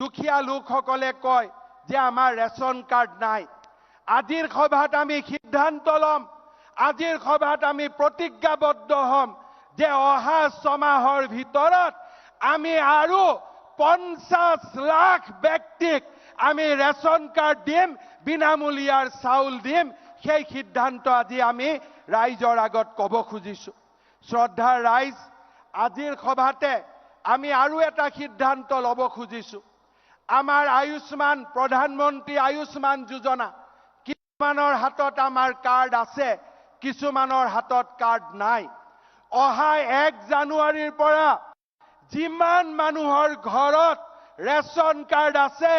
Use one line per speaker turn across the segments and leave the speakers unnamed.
দুখীয়া লোকসকলে কয় যে আমাৰ ৰেচন কাৰ্ড নাই। আজিৰ সভাত আমি সিদ্ধান্ত লম, আজিৰ সভাত আমি প্ৰতিজ্ঞাবদ্ধ হম যে অহা 6 মাহৰ ভিতৰত আমি আৰু 50 লাখ ব্যক্তিক আমি ৰেচন কাৰ্ড দিম, বিনামূলীয়াৰ চাউল দিম। সেই সিদ্ধান্ত আজি আমি ৰাইজৰ আগত ক'ব খুজিছো। শ্ৰদ্ধাৰ ৰাইজ, আজিৰ সভাতে আমি আৰু এটা সিদ্ধান্ত ল'ব খুজিছো। আমাৰ আয়ুষ্মান প্ৰধানমন্ত্ৰী আয়ুষ্মান যোজনা, কিছুমানৰ হাতত আমাৰ কাৰ্ড আছে, কিছুমানৰ হাতত কাৰ্ড নাই। অহা 1 জানুৱাৰীৰ পৰা যিমান মানুহৰ ঘৰত ৰেচন কাৰ্ড আছে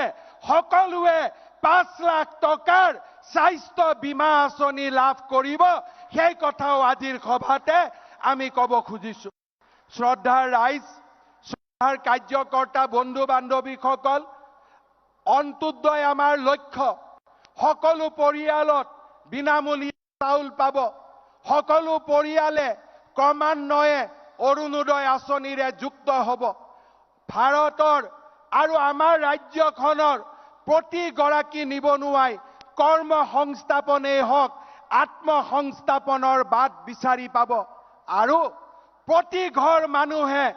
সকলোৱে 5 লাখ টকাৰ স্বাস্থ্য বীমা আঁচনি লাভ কৰিব। সেই কথাও আজিৰ সভাতে আমি ক'ব খুজিছো। শ্ৰদ্ধাৰ ৰাইজ, শ্ৰদ্ধাৰ কাৰ্যকৰ্তা বন্ধু বান্ধৱীসকল, অন্ত্যোদয় আমাৰ লক্ষ্য। সকলো পৰিয়ালত বিনামূলীয়া চাউল পাব। সকলো পৰিয়ালে ক্ৰমান্বয়ে অৰুণোদয় আঁচনিৰে যুক্ত হ'ব। ভাৰতৰ আৰু আমাৰ ৰাজ্যখনৰ প্ৰতিগৰাকী নিবনুৱাই কৰ্ম সংস্থাপনেই হওক, আত্মসংস্থাপনৰ বাট বিচাৰি পাব আৰু প্ৰতি ঘৰ মানুহে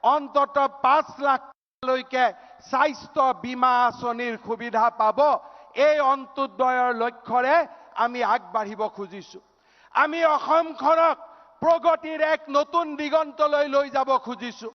অন্ততঃ 5 লাখলৈকে স্বাস্থ্য বীমা আঁচনিৰ সুবিধা পাব। এই অন্ত্যোদয়ৰ লক্ষ্যৰে আমি আগবাঢ়িব খুজিছো। আমি অসমখনক প্ৰগতিৰ এক নতুন দিগন্তলৈ লৈ যাব খুজিছো।